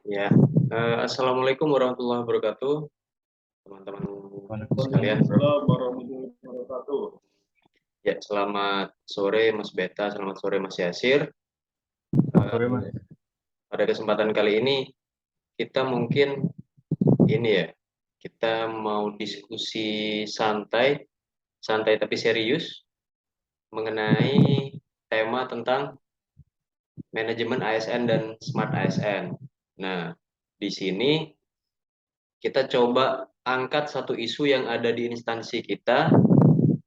Ya, Assalamualaikum warahmatullahi wabarakatuh, teman-teman sekalian. Waalaikumsalam warahmatullahi wabarakatuh. Ya, selamat sore Mas Beta, selamat sore Mas Yasir. Sore, Mas. Pada kesempatan kali ini kita mungkin ini ya, kita mau diskusi santai, santai tapi serius mengenai tema tentang manajemen ASN dan smart ASN. Nah, di sini kita coba angkat satu isu yang ada di instansi kita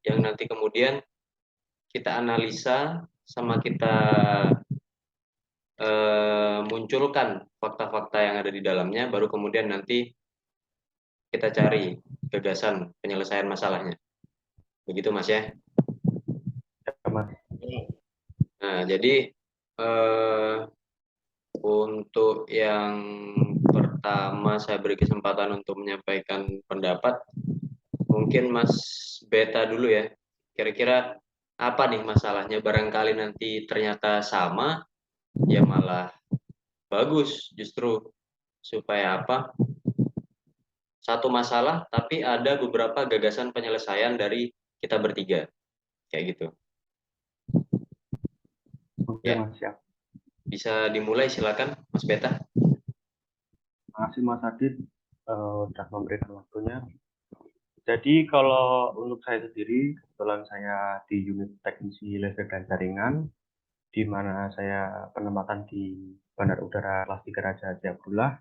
yang nanti kemudian kita analisa sama kita munculkan fakta-fakta yang ada di dalamnya, baru kemudian nanti kita cari gagasan penyelesaian masalahnya. Begitu Mas ya. Ya, Mas. Nah, jadi eh, untuk yang pertama saya beri kesempatan untuk menyampaikan pendapat, mungkin Mas Beta dulu ya. Kira-kira apa nih masalahnya? Barangkali nanti ternyata sama, ya malah bagus justru, supaya apa? Satu masalah tapi ada beberapa gagasan penyelesaian dari kita bertiga, kayak gitu. Oke, Ya, Mas. Siap. bisa dimulai silakan Mas Beta. Terima kasih, Mas Adit, sudah memberikan waktunya. Jadi, kalau untuk saya sendiri, kebetulan saya di unit teknisi listrik dan jaringan, di mana saya penempatan di Bandar Udara Kelas 3 Raja Jayapura.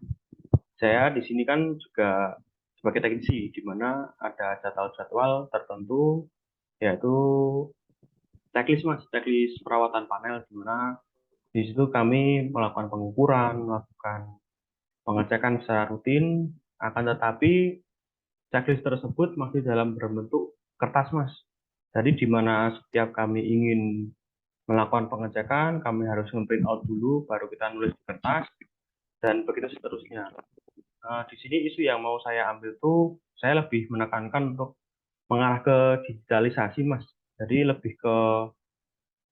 Saya di sini kan juga sebagai teknisi, di mana ada jadwal-jadwal tertentu, yaitu checklist, Mas, checklist perawatan panel, di mana di situ kami melakukan pengukuran, melakukan pengecekan secara rutin, akan tetapi checklist tersebut masih dalam berbentuk kertas, Mas. Jadi di mana setiap kami ingin melakukan pengecekan, kami harus nge-print out dulu, baru kita nulis di kertas, dan begitu seterusnya. Di sini isu yang mau saya ambil tuh, saya lebih menekankan untuk mengarah ke digitalisasi, Mas. Jadi lebih ke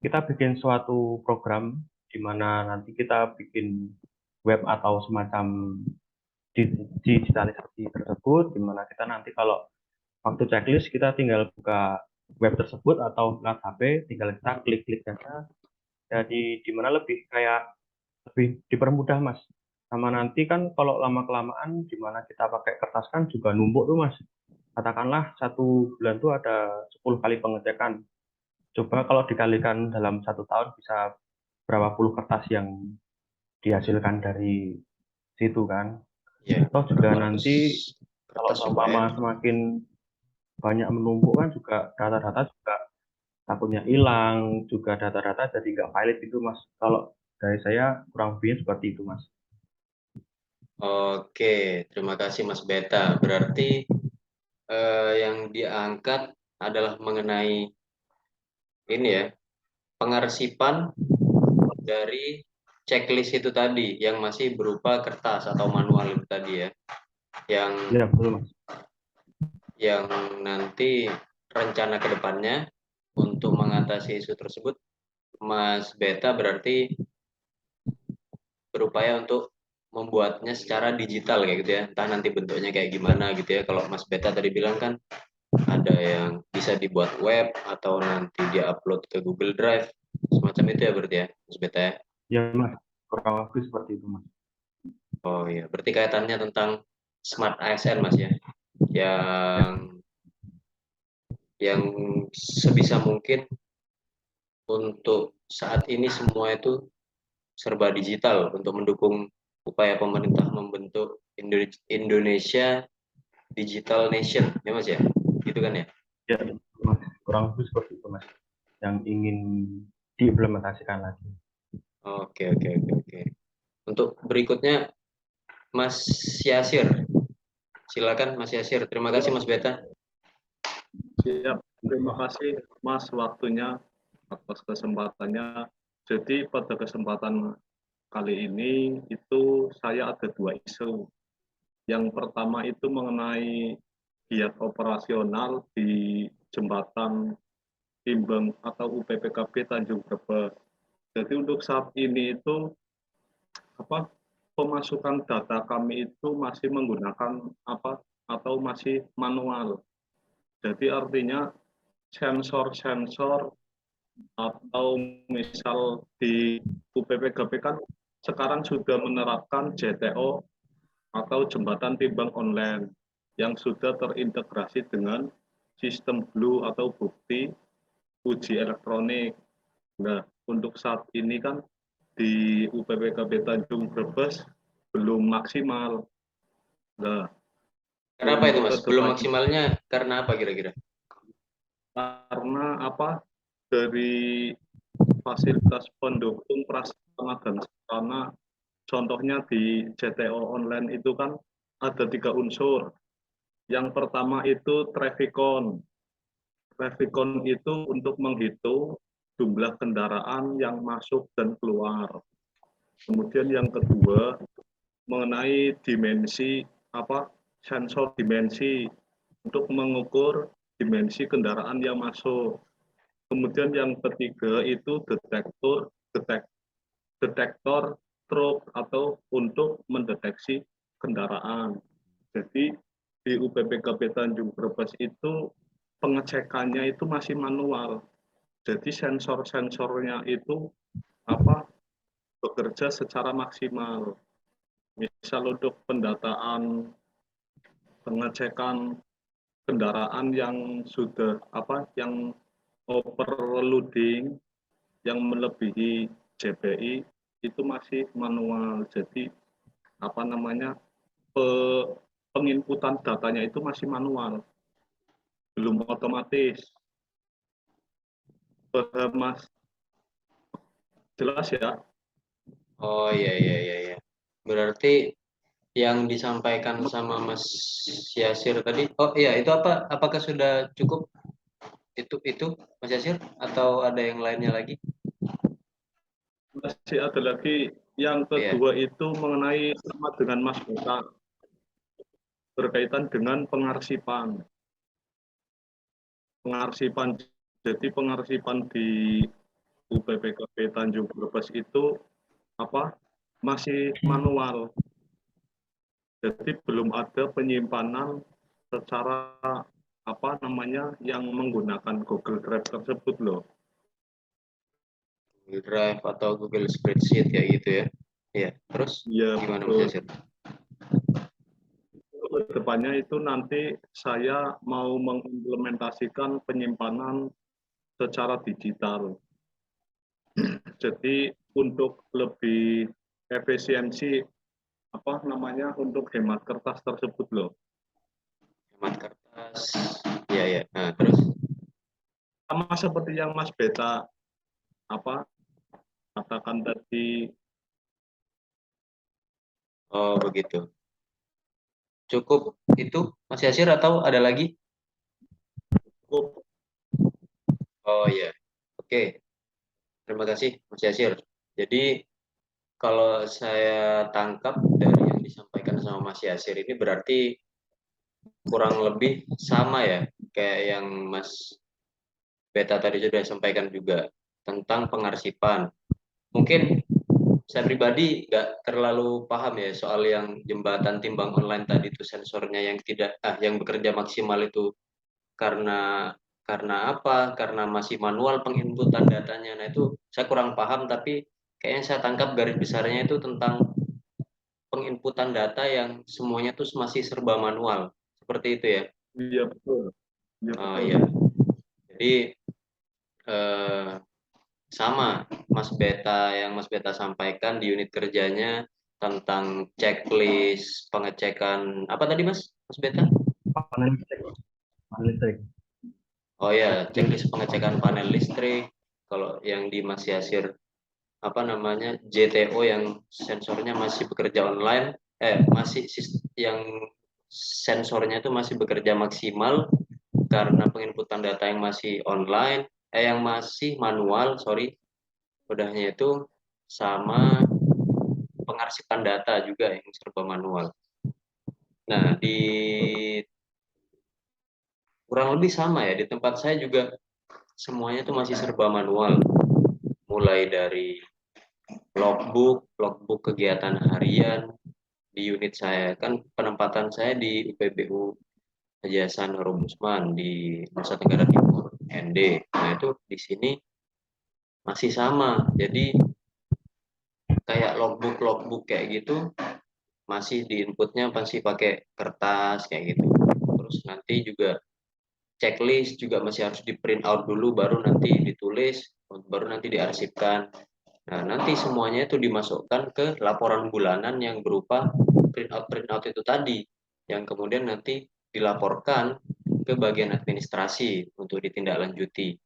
kita bikin suatu program di mana nanti kita bikin web atau semacam digitalisasi tersebut, di mana kita nanti kalau waktu checklist kita tinggal buka web tersebut atau lewat HP, tinggal kita klik-klik saja. Jadi di mana lebih kayak lebih dipermudah, Mas. Sama nanti kan kalau lama-kelamaan di mana kita pakai kertas kan juga numpuk tuh, Mas. Katakanlah 1 bulan tuh ada 10 kali pengecekan. Coba kalau dikalikan dalam 1 tahun bisa berapa puluh kertas yang dihasilkan dari situ kan. Ya, Toh juga berapa ratus nanti kalau kertas juga ya. seumpama semakin banyak menumpuk kan juga data-data juga takutnya hilang, juga data-data jadi nggak valid itu, Mas. Kalau dari saya kurang lebihnya seperti itu, Mas. Oke, terima kasih Mas Beta. Berarti yang diangkat adalah mengenai ini ya, pengarsipan dari checklist itu tadi yang masih berupa kertas atau manual itu tadi ya, yang Ya, betul, Mas. yang nanti rencana kedepannya untuk mengatasi isu tersebut, Mas Beta berarti berupaya untuk membuatnya secara digital kayak gitu ya, entah nanti bentuknya kayak gimana gitu ya. Kalau Mas Beta tadi bilang kan ada yang bisa dibuat web atau nanti dia upload ke Google Drive, semacam itu ya berarti ya Mas Beta ya. Ya, Mas. Kurang lebih seperti itu, Mas. Oh iya, berarti kaitannya tentang smart ASN Mas ya, Ya, yang sebisa mungkin untuk saat ini semua itu serba digital untuk mendukung upaya pemerintah membentuk Indonesia Digital Nation, ya Mas ya, gitu kan ya? ya, Mas. Kurang lebih seperti itu, Mas. Yang ingin diimplementasikan lagi. Oke oke oke oke. Untuk berikutnya Mas Yasir, silakan Mas Yasir. Terima kasih Mas Beta. Siap, terima kasih Mas waktunya atas kesempatannya. Jadi pada kesempatan kali ini itu saya ada 2 isu. Yang pertama itu mengenai giat operasional di jembatan Timbang atau UPPKB Tanjung Brebes. Jadi untuk saat ini itu apa pemasukan data kami itu masih menggunakan apa atau masih manual. Jadi artinya sensor-sensor atau misal di UPPGP kan sekarang sudah menerapkan JTO atau jembatan timbang online yang sudah terintegrasi dengan sistem Blue atau bukti uji elektronik. Nah, untuk saat ini kan di UPPKB Tanjung Brebes belum maksimal. Nah, Kenapa itu untuk Mas? Belum kedepannya maksimalnya karena apa kira-kira? karena apa dari fasilitas pendukung prasarana dan sarana, contohnya di JTO online itu kan ada 3 unsur. Yang pertama itu Trafficon. Trafficon itu untuk menghitung jumlah kendaraan yang masuk dan keluar. Kemudian yang kedua mengenai dimensi apa sensor dimensi untuk mengukur dimensi kendaraan yang masuk. Kemudian yang ketiga itu detektor truk atau untuk mendeteksi kendaraan. Jadi di UPPKB Tanjung Brebes itu pengecekannya itu masih manual. Jadi sensor-sensornya itu apa bekerja secara maksimal. Misal untuk pendataan pengecekan kendaraan yang sudah apa yang overloading yang melebihi JPI itu masih manual. Jadi apa namanya penginputan datanya itu masih manual, belum otomatis. Mas, jelas ya? Oh iya iya iya iya. Berarti yang disampaikan sama Mas Yasir tadi, oh iya itu apa? Apakah sudah cukup itu Mas Yasir atau ada yang lainnya lagi? Masih ada lagi yang Iya. kedua itu mengenai sama dengan Mas Beta berkaitan dengan pengarsipan. Pengarsipan jadi pengarsipan di UPPKB Tanjung Brebes itu apa masih manual. Jadi belum ada penyimpanan secara apa namanya yang menggunakan Google Drive tersebut loh. Google Drive atau Google Spreadsheet ya gitu ya. Iya. Terus Ya gimana Mas betul. Yasir? Kedepannya itu nanti saya mau mengimplementasikan penyimpanan secara digital. Jadi untuk lebih efisiensi apa namanya untuk hemat kertas tersebut loh. Hemat kertas. Iya ya. Nah, terus Sama seperti yang Mas Beta apa katakan tadi. oh begitu. Cukup itu Mas Yasir atau ada lagi? Cukup. Oh iya. Oke. Terima kasih Mas Yasir. Jadi kalau saya tangkap dari yang disampaikan sama Mas Yasir ini berarti kurang lebih sama ya kayak yang Mas Beta tadi sudah sampaikan juga tentang pengarsipan. Mungkin saya pribadi nggak terlalu paham ya soal yang jembatan timbang online tadi itu sensornya yang tidak yang bekerja maksimal itu karena apa? Karena masih manual penginputan datanya. Nah itu saya kurang paham tapi kayaknya saya tangkap garis besarnya itu tentang penginputan data yang semuanya tuh masih serba manual. Seperti itu ya. Iya betul. Iya Oh betul. iya. Jadi eh, sama Mas Beta yang Mas Beta sampaikan di unit kerjanya tentang checklist pengecekan apa tadi Mas Beta? Panel listrik, panel listrik. Oh ya, Checklist checklist pengecekan panel listrik. Kalau yang di Mas Yasir apa namanya JTO yang sensornya masih bekerja online, masih yang sensornya itu masih bekerja maksimal karena penginputan data yang masih online, yang masih manual, sorry, udahnya itu sama pengarsipan data juga yang serba manual. Nah, di kurang lebih sama ya di tempat saya juga semuanya itu masih serba manual, mulai dari logbook kegiatan harian di unit saya. Kan penempatan saya di UPBU Yayasan Nurul Usman di Nusa Tenggara Timur, ND. Nah, itu di sini masih sama. Jadi kayak logbook kayak gitu masih di inputnya masih pakai kertas kayak gitu. Terus nanti juga checklist juga masih harus di print out dulu baru nanti ditulis, baru nanti diarsipkan. Nah, nanti semuanya itu dimasukkan ke laporan bulanan yang berupa print out itu tadi, yang kemudian nanti dilaporkan ke bagian administrasi untuk ditindaklanjuti.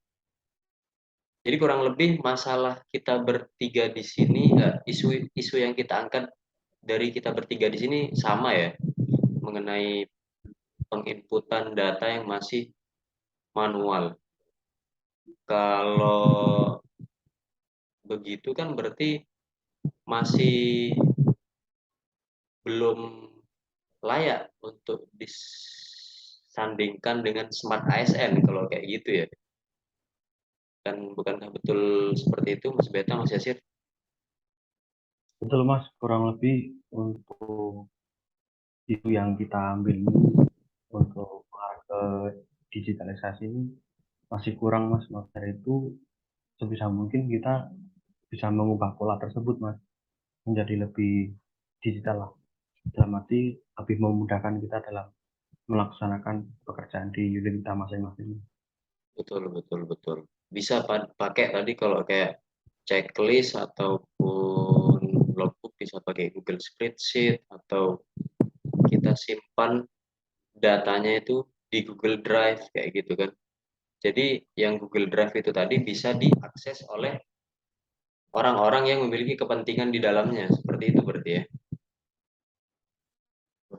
Jadi kurang lebih masalah kita bertiga di sini, isu yang kita angkat dari kita bertiga di sini sama ya, mengenai penginputan data yang masih manual. Kalau begitu kan berarti masih belum layak untuk disandingkan dengan smart ASN kalau kayak gitu ya. Dan bukankah betul seperti itu Mas Beta, Mas Yasir? Betul Mas, kurang lebih untuk isu yang kita ambil ini untuk mengarah ke digitalisasi ini masih kurang Mas. Maka itu sebisa mungkin kita bisa mengubah pola tersebut Mas menjadi lebih digital lah. Dalam arti lebih memudahkan kita dalam melaksanakan pekerjaan di unit kita masing-masing. Betul, betul, betul. Bisa pakai tadi kalau kayak checklist ataupun logbook bisa pakai Google Spreadsheet atau kita simpan datanya itu di Google Drive kayak gitu kan. Jadi yang Google Drive itu tadi bisa diakses oleh orang-orang yang memiliki kepentingan di dalamnya. Seperti itu berarti ya.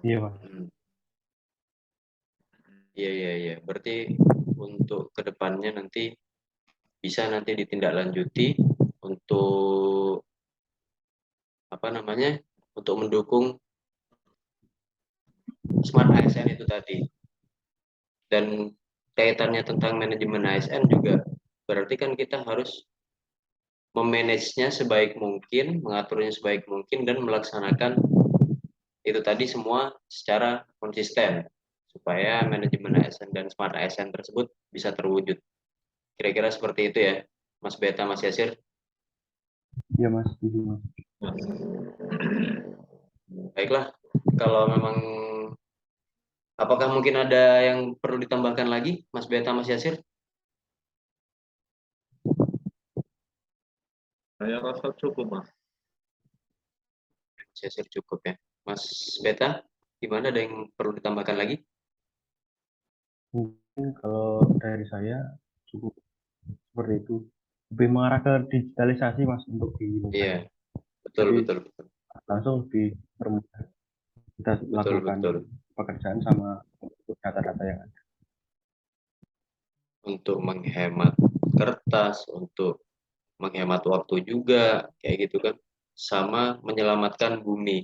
Iya Mas. Hmm. Iya, iya, iya. Berarti untuk kedepannya nanti bisa nanti ditindaklanjuti untuk apa namanya? Untuk mendukung Smart ASN itu tadi. Dan kaitannya tentang manajemen ASN juga berarti kan kita harus memanagenya sebaik mungkin, mengaturnya sebaik mungkin dan melaksanakan itu tadi semua secara konsisten supaya manajemen ASN dan Smart ASN tersebut bisa terwujud. Kira-kira seperti itu ya, Mas Beta, Mas Yasir. Iya Mas, setuju Mas. Baiklah, kalau memang apakah mungkin ada yang perlu ditambahkan lagi, Mas Beta, Mas Yasir? Saya rasa cukup, Mas. Mas Yasir cukup ya. Mas Beta, gimana ada yang perlu ditambahkan lagi? Mungkin kalau dari saya cukup seperti itu. Lebih mengarah ke digitalisasi Mas untuk di unit Iya, saya. betul, Jadi betul, betul, langsung dipermudah kita betul, melakukan betul. pekerjaan sama data-data yang ada. Untuk menghemat kertas, untuk menghemat waktu juga, kayak gitu kan. Sama menyelamatkan bumi,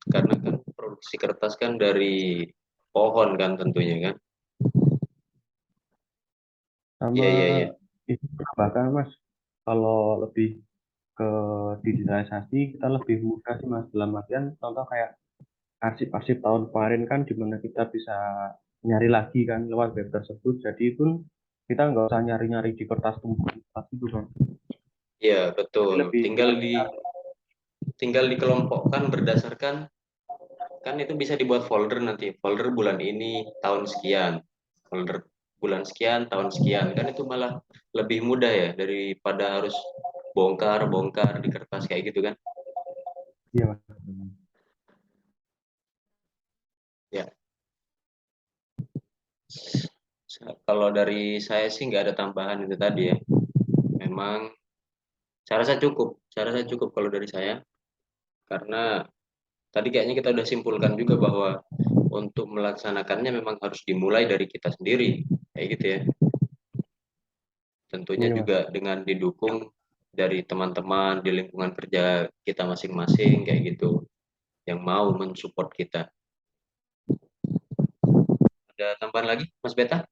karena kan produksi kertas kan dari pohon kan tentunya kan. Sama Iya, iya, iya. itu bahkan Mas, kalau lebih ke digitalisasi kita lebih mudah sih Mas dalam artian contoh kayak arsip-arsip tahun kemarin kan di mana kita bisa nyari lagi kan lewat web tersebut. Jadi pun kita nggak usah nyari-nyari di kertas itu kan. Iya, Jadi betul. lebih Tinggal dikelompokkan berdasarkan kan itu bisa dibuat folder nanti. Folder bulan ini tahun sekian. Folder bulan sekian tahun sekian. Kan itu malah lebih mudah ya daripada harus bongkar-bongkar di kertas kayak gitu kan. iya Mas. Ya. Kalau dari saya sih nggak ada tambahan itu tadi ya. Memang saya rasa cukup kalau dari saya karena tadi kayaknya kita udah simpulkan juga bahwa untuk melaksanakannya memang harus dimulai dari kita sendiri, kayak gitu ya. Tentunya Iya Mas. juga dengan didukung dari teman-teman di lingkungan kerja kita masing-masing kayak gitu yang mau mensupport kita. Ada tambahan lagi, Mas Beta?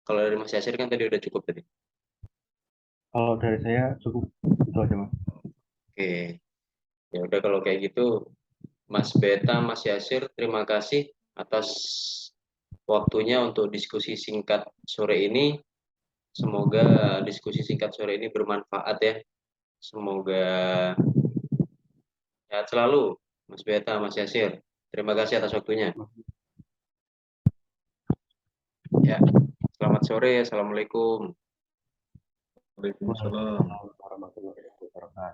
Kalau dari Mas Yasir kan tadi udah cukup tadi. Kalau dari saya cukup itu aja Mas. Oke. Ya udah kalau kayak gitu, Mas Beta, Mas Yasir, terima kasih atas waktunya untuk diskusi singkat sore ini. Semoga diskusi singkat sore ini bermanfaat ya. Semoga sehat selalu, Mas Beta, Mas Yasir. Terima kasih atas waktunya. Ya, selamat sore. Assalamualaikum. Waalaikumsalam.